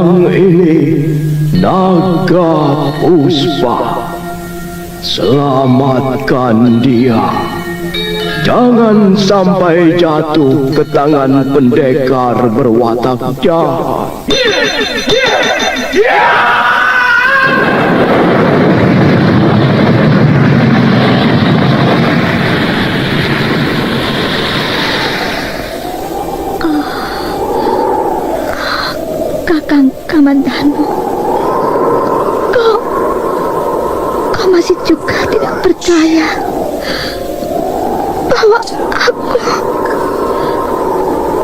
Yang ini Naga Puspa. Selamatkan dia. Jangan sampai jatuh ke tangan pendekar berwatak jahat. Kakang Kamandanu, kau masih juga tidak percaya bahwa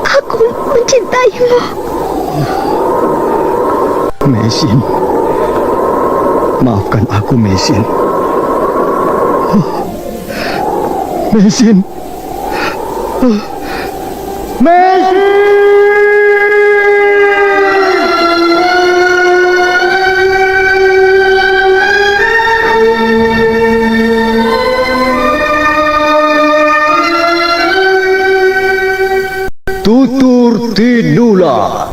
aku mencintaimu. Mesin, maafkan aku, Mesin. Mesin. Mesin. Tutur Tinula.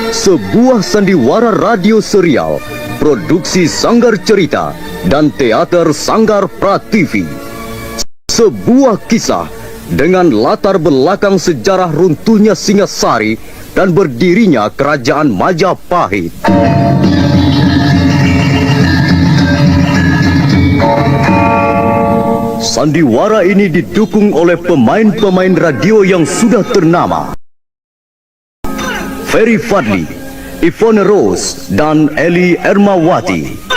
Sebuah sandiwara radio serial, produksi Sanggar Cerita dan Teater Sanggar Prativi. Sebuah kisah dengan latar belakang sejarah runtuhnya Singasari dan berdirinya Kerajaan Majapahit. Sandiwara ini didukung oleh pemain-pemain radio yang sudah ternama. Ferry Fadli, Ivone Rose, dan Eli Ermawati.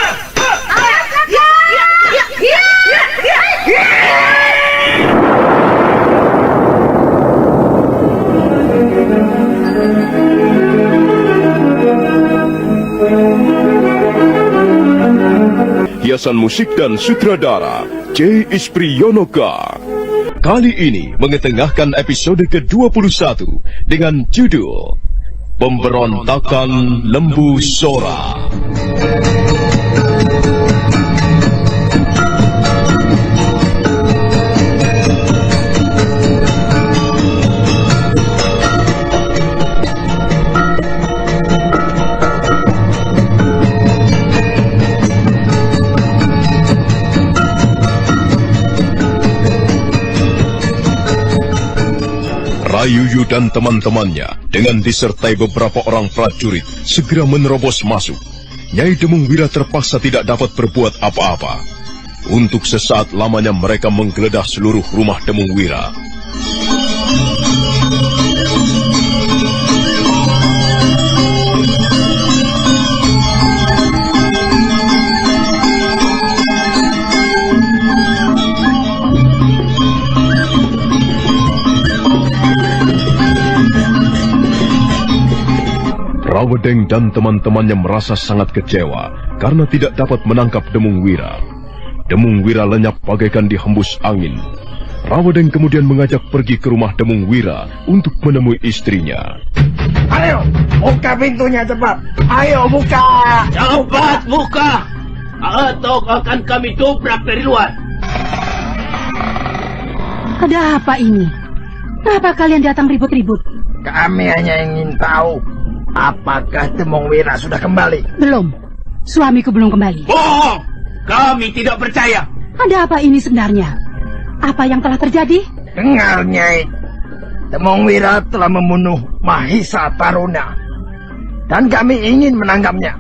Hiasan musik dan sutradara J. Isprionoka. Kali ini mengetengahkan episode ke-21 dengan judul Pemberontakan Lembu Sora. Rayuyu dan teman-temannya dengan disertai beberapa orang prajurit segera menerobos masuk. Nyai Demung Wira terpaksa tidak dapat berbuat apa-apa. Untuk sesaat lamanya mereka menggeledah seluruh rumah Demung Wira. Rawedeng dan teman-temannya merasa sangat kecewa karena tidak dapat menangkap Demung Wira. Demung Wira lenyap bagaikan dihembus angin. Rawedeng kemudian mengajak pergi ke rumah Demung Wira untuk menemui istrinya. Ayo, buka pintunya cepat. Ayo buka. Cepat buka, atau akan kami dobrak dari luar. Ada apa ini? Kenapa kalian datang ribut-ribut? Kami hanya ingin tahu, apakah Demung Wira sudah kembali? Belum. Suamiku belum kembali. Bohong! Kami tidak percaya. Ada apa ini sebenarnya? Apa yang telah terjadi? Dengar, Nyai. Demung Wira telah membunuh Mahisa Taruna. Dan kami ingin menangkapnya.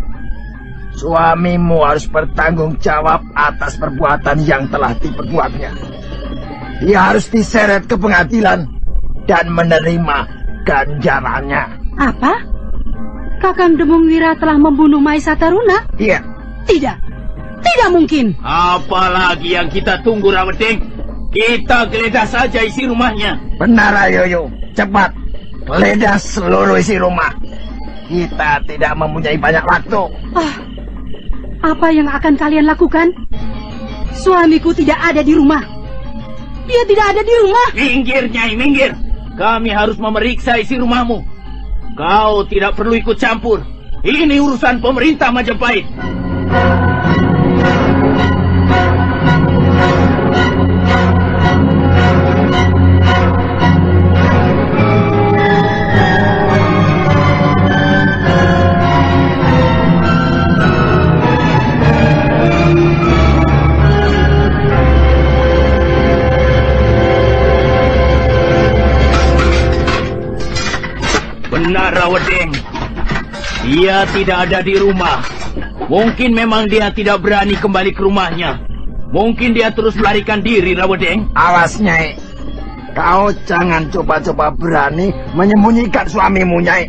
Suamimu harus bertanggung jawab atas perbuatan yang telah diperbuatnya. Dia harus diseret ke pengadilan dan menerima ganjarannya. Apa? Kakang Demung Wira telah membunuh Mahisa Taruna? Iya. Tidak. Tidak mungkin. Apalagi yang kita tunggu, Rawedeng? Kita geledah saja isi rumahnya. Benar, Ayoyo. Cepat. Geledah seluruh isi rumah. Kita tidak mempunyai banyak waktu. Apa yang akan kalian lakukan? Suamiku tidak ada di rumah. Dia tidak ada di rumah. Minggir, Nyai, minggir. Kami harus memeriksa isi rumahmu. Kau tidak perlu ikut campur. Ini urusan pemerintah Majapahit. Benar, Rawedeng. Dia tidak ada di rumah. Mungkin memang dia tidak berani kembali ke rumahnya. Mungkin dia terus melarikan diri, Rawedeng. Awas, Nyai. Kau jangan coba-coba berani menyembunyikan suamimu, Nyai.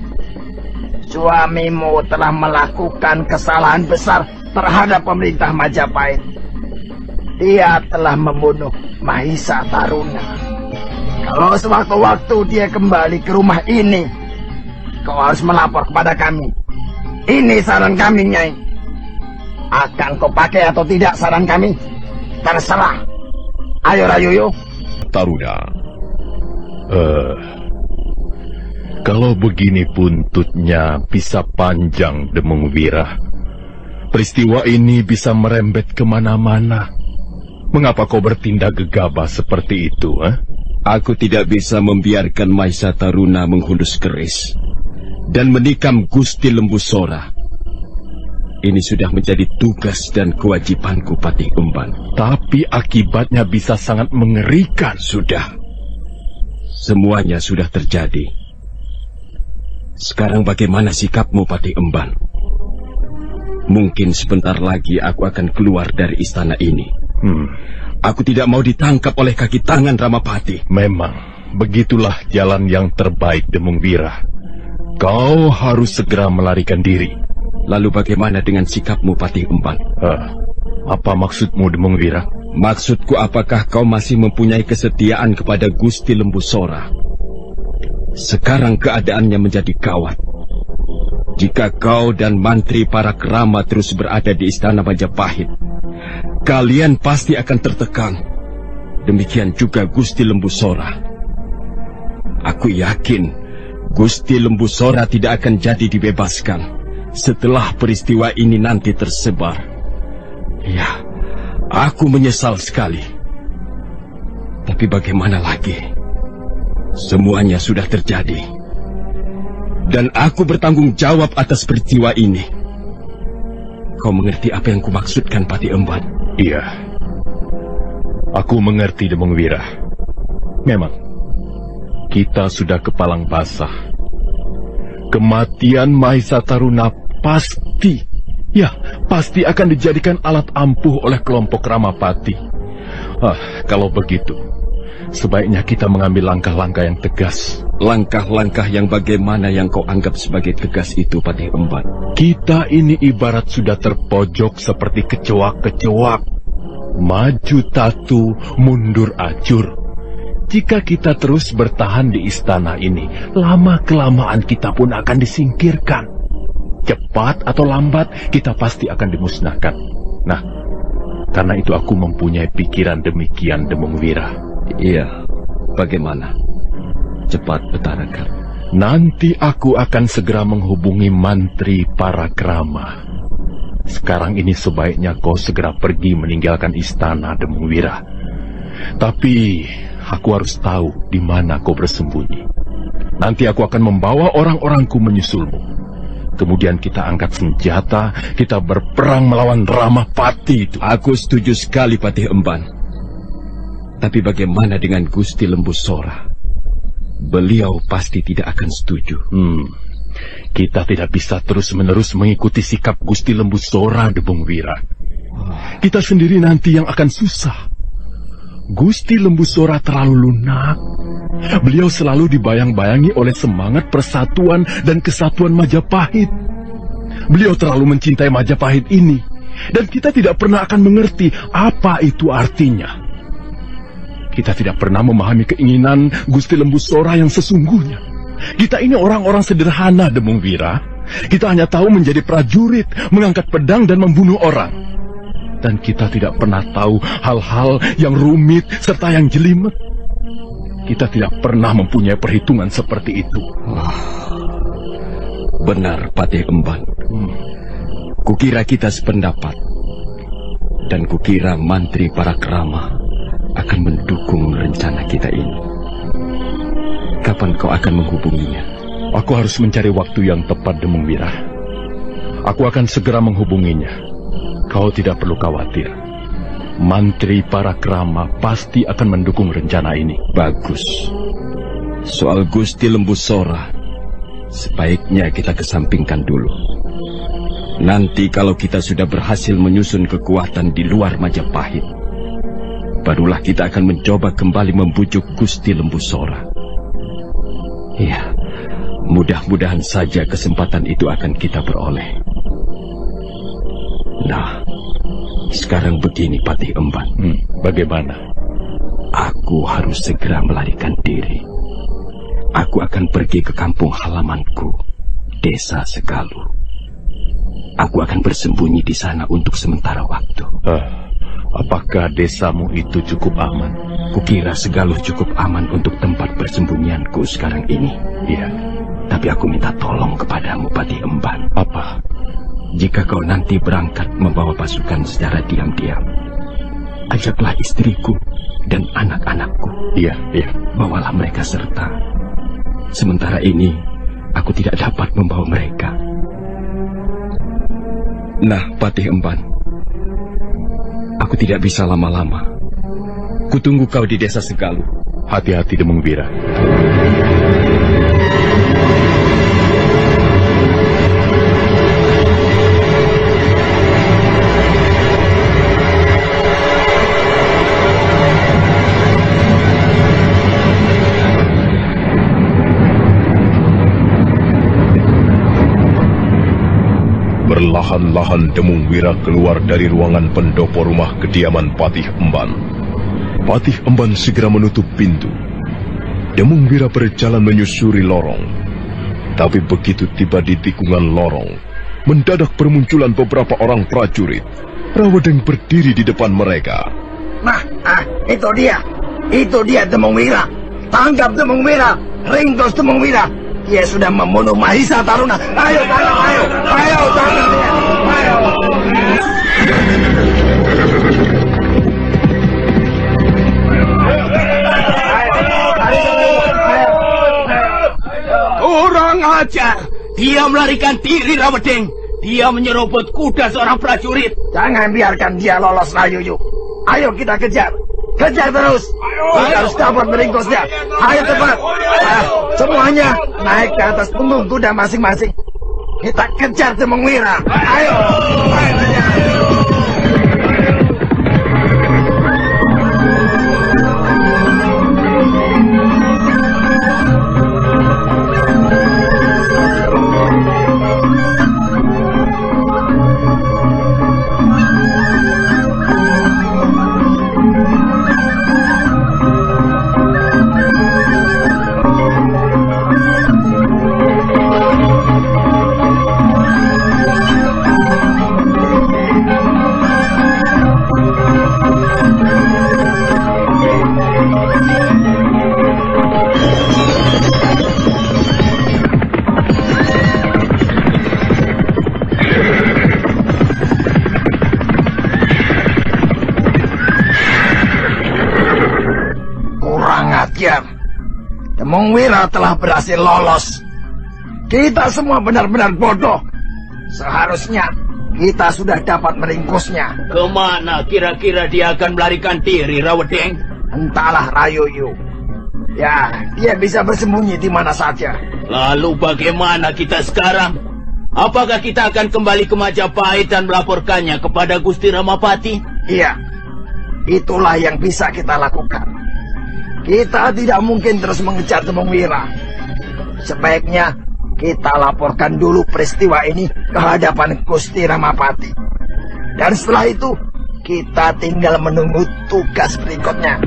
Suamimu telah melakukan kesalahan besar terhadap pemerintah Majapahit. Dia telah membunuh Mahisa Taruna. Kalau sewaktu-waktu dia kembali ke rumah ini, kau harus melapor kepada kami. Ini saran kami, Nyai. Akan kau pakai atau tidak saran kami? Terserah. Ayo, Rayuyu. Taruna. Kalau begini buntutnya bisa panjang, Demung Wira. Peristiwa ini bisa merembet kemana-mana. Mengapa kau bertindak gegabah seperti itu, Aku tidak bisa membiarkan Mahisa Taruna menghunus keris dan menikam Gusti Lembu Sora. Ini sudah menjadi tugas dan kewajibanku, Patih Emban. Tapi akibatnya bisa sangat mengerikan. Sudah. Semuanya sudah terjadi. Sekarang bagaimana sikapmu, Patih Emban? Mungkin sebentar lagi aku akan keluar dari istana ini. Aku tidak mau ditangkap oleh kaki tangan Ramapati. Memang, begitulah jalan yang terbaik, Demung Wira. Kau harus segera melarikan diri. Lalu bagaimana dengan sikapmu, Patih Emban? Apa maksudmu, Demung Wira? Maksudku, apakah kau masih mempunyai kesetiaan kepada Gusti Lembu Sora? Sekarang keadaannya menjadi gawat. Jika kau dan Mantri Parakrama terus berada di istana Majapahit, kalian pasti akan tertekan. Demikian juga Gusti Lembu Sora. Aku yakin Gusti Lembu Sora tidak akan jadi dibebaskan setelah peristiwa ini nanti tersebar. Ya, aku menyesal sekali. Tapi bagaimana lagi? Semuanya sudah terjadi. Dan aku bertanggung jawab atas peristiwa ini. Kau mengerti apa yang kumaksudkan, Patih Emban? Iya. Aku mengerti, Demung Wira. Memang, kita sudah kepalang basah. Kematian Mahisa Taruna pasti akan dijadikan alat ampuh oleh kelompok Ramapati. Kalau begitu, sebaiknya kita mengambil langkah-langkah yang tegas. Langkah-langkah yang bagaimana yang kau anggap sebagai tegas itu, Patih Emban? Kita ini ibarat sudah terpojok seperti kecoak-kecoak. Maju tatu, mundur acur. Jika kita terus bertahan di istana ini, lama-kelamaan kita pun akan disingkirkan. Cepat atau lambat, kita pasti akan dimusnahkan. Nah, karena itu aku mempunyai pikiran demikian, Demung Wira. Iya, bagaimana? Cepat utarakan. Nanti aku akan segera menghubungi Mantri Parakrama. Sekarang ini sebaiknya kau segera pergi meninggalkan istana, Demung Wira. Tapi aku harus tahu di mana kau bersembunyi. Nanti aku akan membawa orang-orangku menyusulmu. Kemudian kita angkat senjata, kita berperang melawan Ramapati itu. Aku setuju sekali, Patih Emban. Tapi bagaimana dengan Gusti Lembu Sora? Beliau pasti tidak akan setuju. Kita tidak bisa terus-menerus mengikuti sikap Gusti Lembu Sora, Demung Wira. Kita sendiri nanti yang akan susah. Gusti Lembu Sora terlalu lunak. Beliau selalu dibayang-bayangi oleh semangat persatuan dan kesatuan Majapahit. Beliau terlalu mencintai Majapahit ini. Dan kita tidak pernah akan mengerti apa itu artinya. Kita tidak pernah memahami keinginan Gusti Lembu Sora yang sesungguhnya. Kita ini orang-orang sederhana, Demung Wira. Kita hanya tahu menjadi prajurit, mengangkat pedang dan membunuh orang. Dan kita tidak pernah tahu hal-hal yang rumit serta yang jelimet. Kita tidak pernah mempunyai perhitungan seperti itu. Benar, Patih Emban. Kukira kita sependapat. Dan kukira Mantri Parakrama akan mendukung rencana kita ini. Kapan kau akan menghubunginya? Aku harus mencari waktu yang tepat, Demung Wira. Aku akan segera menghubunginya. Kau tidak perlu khawatir. Mantri Parakrama pasti akan mendukung rencana ini. Bagus. Soal Gusti Lembu Sora, Sebaiknya kita kesampingkan dulu. Nanti kalau kita sudah berhasil menyusun kekuatan di luar Majapahit, barulah kita akan mencoba kembali membujuk Gusti Lembu Sora. Ya, mudah-mudahan saja kesempatan itu akan kita peroleh. Nah, sekarang begini Patih Emban. Bagaimana? Aku harus segera melarikan diri. Aku akan pergi ke kampung halamanku, Desa Segalu. Aku akan bersembunyi di sana untuk sementara waktu. Apakah desamu itu cukup aman? Kukira Segaluh cukup aman untuk tempat persembunyianku sekarang ini. Iya. Tapi aku minta tolong kepadamu, Patih Emban. Apa? Jika kau nanti berangkat membawa pasukan secara diam-diam, ajaklah istriku dan anak-anakku. Iya. Bawalah mereka serta. Sementara ini, aku tidak dapat membawa mereka. Nah, Patih Emban, aku tidak bisa lama-lama. Kutunggu kau di Desa Segalu. Hati-hati, Demung Wira. Perlahan-lahan Demung Wira keluar dari ruangan pendopo rumah kediaman Patih Emban. Patih Emban segera menutup pintu. Demung Wira berjalan menyusuri lorong. Tapi begitu tiba di tikungan lorong, mendadak bermunculan beberapa orang prajurit. Rawedeng berdiri di depan mereka. Nah, itu dia. Itu dia Demung Wira. Tangkap Demung Wira. Ringkus Demung Wira. Dia sudah membunuh Mahisa Taruna. Ayo, tangkap dia. Ayo. Kurang ajar. Dia melarikan diri, Rawedeng. Dia menyerobot kuda seorang prajurit. Jangan biarkan dia lolos, Rayuyu. Ayo kita kejar. Kejar terus. Kita harus dapat meringkusnya. Ayo cepat. Semuanya naik ke atas punggung kuda masing-masing. Kita kejar Demung Wira. Ayo. Demung Wira telah berhasil lolos. Kita semua benar-benar bodoh. Seharusnya kita sudah dapat meringkusnya. Kemana kira-kira dia akan melarikan diri, Rawedeng? Entahlah, Rayuyu. Ya, dia bisa bersembunyi di mana saja. Lalu bagaimana kita sekarang? Apakah kita akan kembali ke Majapahit dan melaporkannya kepada Gusti Ramapati? Iya, itulah yang bisa kita lakukan. Kita tidak mungkin terus mengejar Demung Wira. Sebaiknya kita laporkan dulu peristiwa ini ke hadapan Gusti Ramapati. Dan setelah itu, kita tinggal menunggu tugas berikutnya.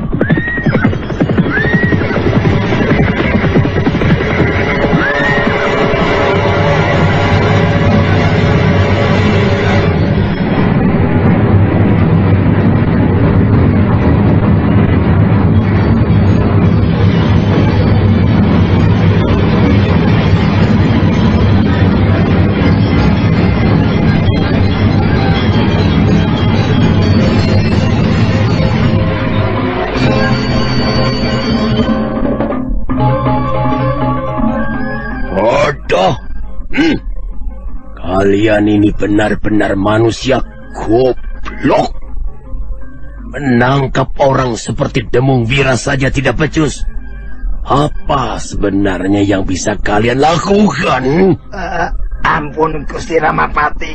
Kalian ini benar-benar manusia goblok. Menangkap orang seperti Demung Wira saja tidak becus. Apa sebenarnya yang bisa kalian lakukan? Ampun Gusti Ramapati.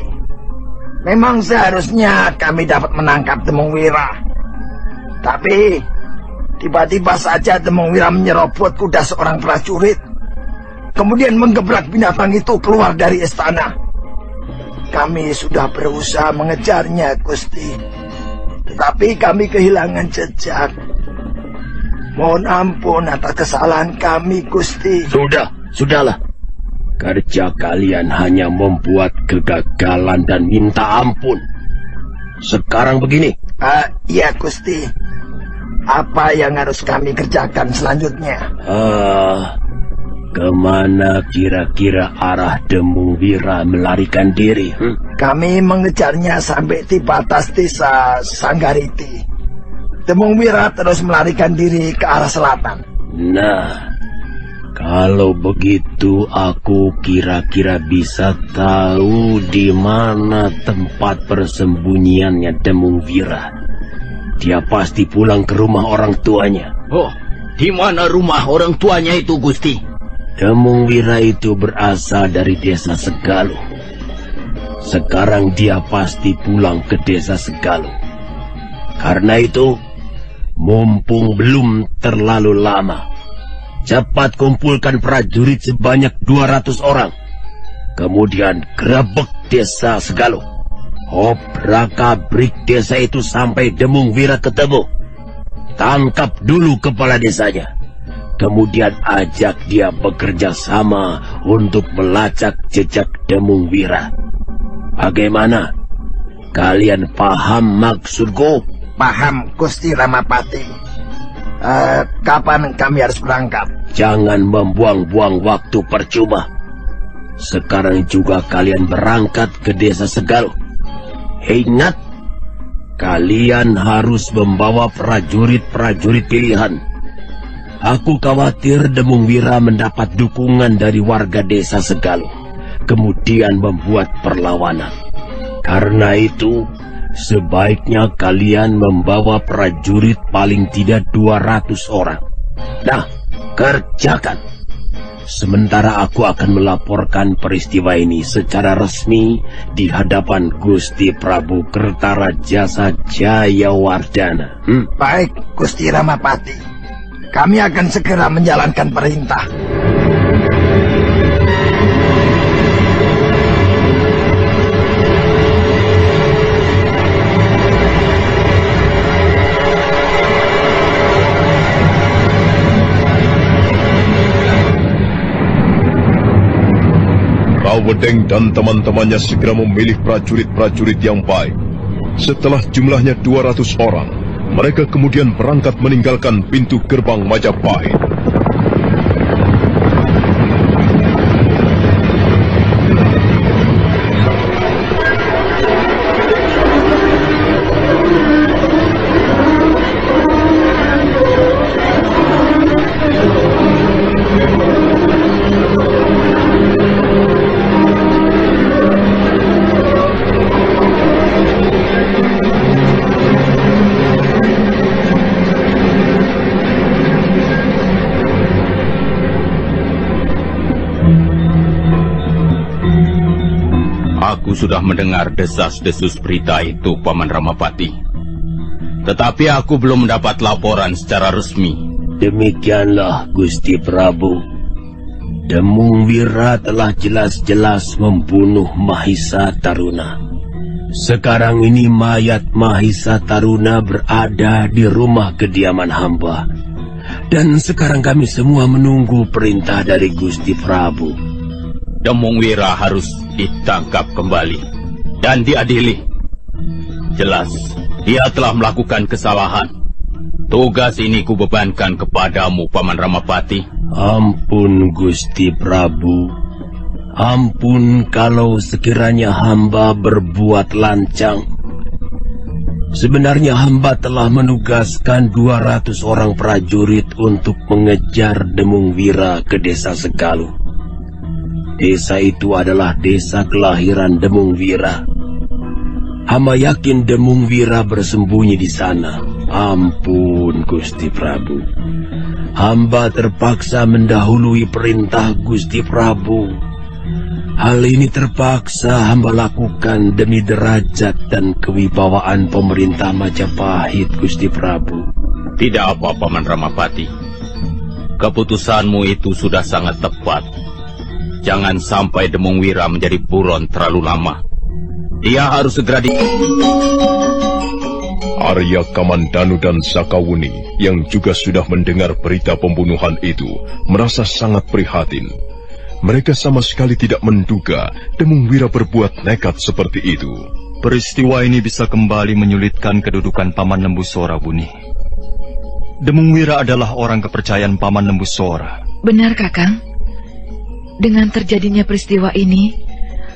Memang seharusnya kami dapat menangkap Demung Wira. Tapi tiba-tiba saja Demung Wira menyerobot kuda seorang prajurit. Kemudian menggebrak binatang itu keluar dari istana. Kami sudah berusaha mengejarnya, Gusti. Tetapi kami kehilangan jejak. Mohon ampun atas kesalahan kami, Gusti. Sudahlah. Kerja kalian hanya membuat kegagalan dan minta ampun. Sekarang begini. Iya, Gusti. Apa yang harus kami kerjakan selanjutnya? Kemana kira-kira arah Demung Wira melarikan diri? Kami mengejarnya sampai di batas desa Sanggariti. Demung Wira terus melarikan diri ke arah selatan. Nah, kalau begitu aku kira-kira bisa tahu di mana tempat persembunyiannya Demung Wira. Dia pasti pulang ke rumah orang tuanya. Oh, di mana rumah orang tuanya itu, Gusti? Demung Wira itu berasal dari desa Segaluh. Sekarang dia pasti pulang ke desa Segaluh. Karena itu, mumpung belum terlalu lama, cepat kumpulkan prajurit sebanyak 200 orang. Kemudian gerebek desa Segaluh. Obrak-abrik desa itu sampai Demung Wira ketemu. Tangkap dulu kepala desanya. Kemudian ajak dia bekerja sama untuk melacak jejak Demung Wira. Bagaimana? Kalian paham maksudku? Paham, Gusti Ramapati. Kapan kami harus berangkat? Jangan membuang-buang waktu percuma. Sekarang juga kalian berangkat ke desa Segaluh. Ingat, kalian harus membawa prajurit-prajurit pilihan. Aku khawatir Demung Wira mendapat dukungan dari warga desa Segaluh, kemudian membuat perlawanan. Karena itu, sebaiknya kalian membawa prajurit paling tidak 200 orang. Nah, kerjakan. Sementara aku akan melaporkan peristiwa ini secara resmi di hadapan Gusti Prabu Kertarajasa Jayawardana. Baik, Gusti Ramapati. Kami akan segera menjalankan perintah. Wedeng dan teman-temannya segera memilih prajurit-prajurit yang baik. Setelah jumlahnya 200 orang, mereka kemudian berangkat meninggalkan pintu gerbang Majapahit. Aku sudah mendengar desas-desus berita itu, Paman Ramapati. Tetapi aku belum mendapat laporan secara resmi. Demikianlah, Gusti Prabu. Demung Wira telah jelas-jelas membunuh Mahisa Taruna. Sekarang ini mayat Mahisa Taruna berada di rumah kediaman hamba. Dan sekarang kami semua menunggu perintah dari Gusti Prabu. Demung Wira harus ditangkap kembali dan diadili. Jelas, dia telah melakukan kesalahan. Tugas ini kubebankan kepadamu, Paman Ramapati. Ampun, Gusti Prabu. Ampun kalau sekiranya hamba berbuat lancang. Sebenarnya hamba telah menugaskan 200 orang prajurit untuk mengejar Demung Wira ke desa Segaluh. Desa itu adalah desa kelahiran Demung Wira. Hamba yakin Demung Wira bersembunyi di sana. Ampun, Gusti Prabu. hamba terpaksa mendahului perintah Gusti Prabu. Hal ini terpaksa hamba lakukan demi derajat dan kewibawaan pemerintah Majapahit, Gusti Prabu. Tidak apa, Paman Ramapati. Keputusanmu itu sudah sangat tepat. Jangan sampai Demung Wira menjadi buron terlalu lama. Dia harus segera Arya Kamandanu dan Sakawuni yang juga sudah mendengar berita pembunuhan itu merasa sangat prihatin. Mereka sama sekali tidak menduga Demung Wira berbuat nekat seperti itu. Peristiwa ini bisa kembali menyulitkan kedudukan Paman Lembusora, Buni. Demung Wira adalah orang kepercayaan Paman Lembusora. Benar, Kakang. Dengan terjadinya peristiwa ini,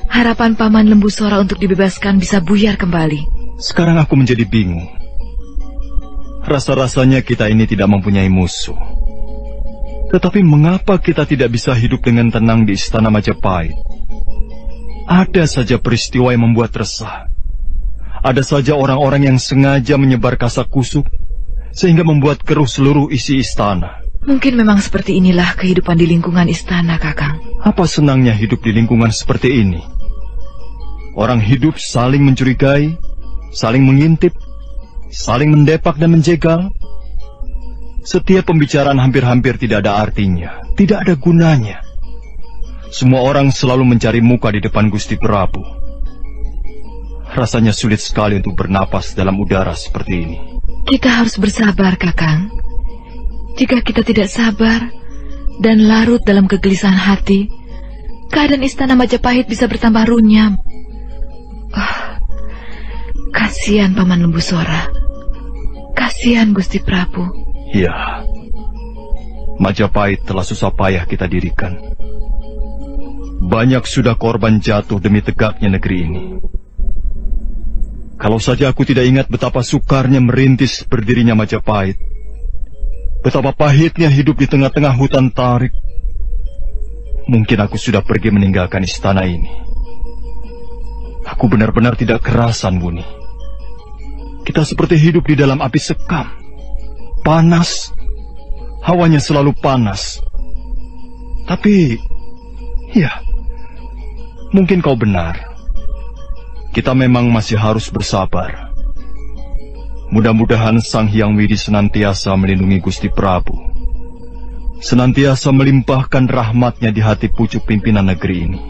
harapan Paman Lembusora untuk dibebaskan bisa buyar kembali. Sekarang aku menjadi bingung. Rasa-rasanya kita ini tidak mempunyai musuh. Tetapi mengapa kita tidak bisa hidup dengan tenang di Istana Majapahit? Ada saja peristiwa yang membuat resah. Ada saja orang-orang yang sengaja menyebar kasak kusuk, sehingga membuat keruh seluruh isi istana. Mungkin memang seperti inilah kehidupan di lingkungan istana, Kakang. Apa senangnya hidup di lingkungan seperti ini? Orang hidup saling mencurigai, saling mengintip, saling mendepak dan menjegal. Setiap pembicaraan hampir-hampir tidak ada artinya, tidak ada gunanya. Semua orang selalu mencari muka di depan Gusti Prabu. Rasanya sulit sekali untuk bernapas dalam udara seperti ini. Kita harus bersabar, Kakang. Jika kita tidak sabar dan larut dalam kegelisahan hati, keadaan Istana Majapahit bisa bertambah runyam. Kasihan Paman Lembusora. Kasihan Gusti Prabu. Ya, Majapahit telah susah payah kita dirikan. Banyak sudah korban jatuh demi tegaknya negeri ini. Kalau saja aku tidak ingat betapa sukarnya merintis berdirinya Majapahit, betapa pahitnya hidup di tengah-tengah hutan tarik, mungkin aku sudah pergi meninggalkan istana ini. Aku benar-benar tidak kerasan, Buni. Kita seperti hidup di dalam api sekam. Panas, hawanya selalu panas. Tapi, ya, mungkin kau benar. Kita memang masih harus bersabar. Mudah-mudahan Sang Hyang Widi senantiasa melindungi Gusti Prabu, senantiasa melimpahkan rahmatnya di hati pucuk pimpinan negeri ini.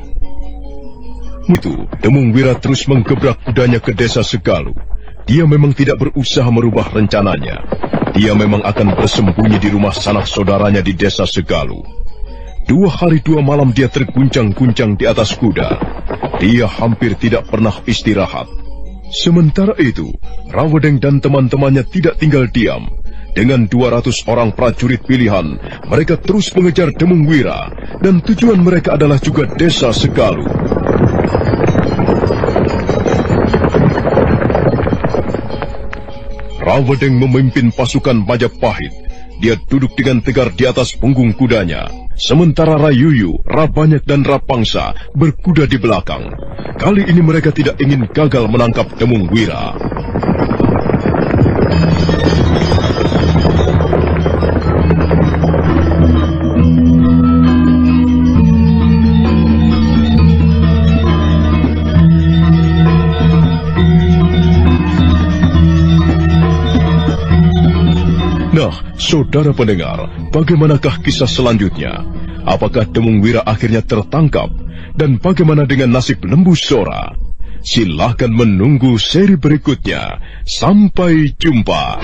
Itu, Demung Wira terus menggebrak kudanya ke desa Segalu. Dia memang tidak berusaha merubah rencananya. Dia memang akan bersembunyi di rumah sanak saudaranya di desa Segalu. 2 hari 2 malam dia terguncang-guncang di atas kuda. Dia hampir tidak pernah istirahat. Sementara itu, Rawedeng dan teman-temannya tidak tinggal diam. Dengan 200 orang prajurit pilihan, mereka terus mengejar Demung Wira, dan tujuan mereka adalah juga desa Segalu. Rawedeng memimpin pasukan Majapahit. Dia duduk dengan tegar di atas punggung kudanya. Sementara Rayuyu, Rabanyak dan Rapangsa berkuda di belakang. Kali ini mereka tidak ingin gagal menangkap Demung Wira. Nah, saudara pendengar, bagaimanakah kisah selanjutnya? Apakah Demung Wira akhirnya tertangkap? Dan bagaimana dengan nasib Lembusora? Silahkan menunggu seri berikutnya. Sampai jumpa.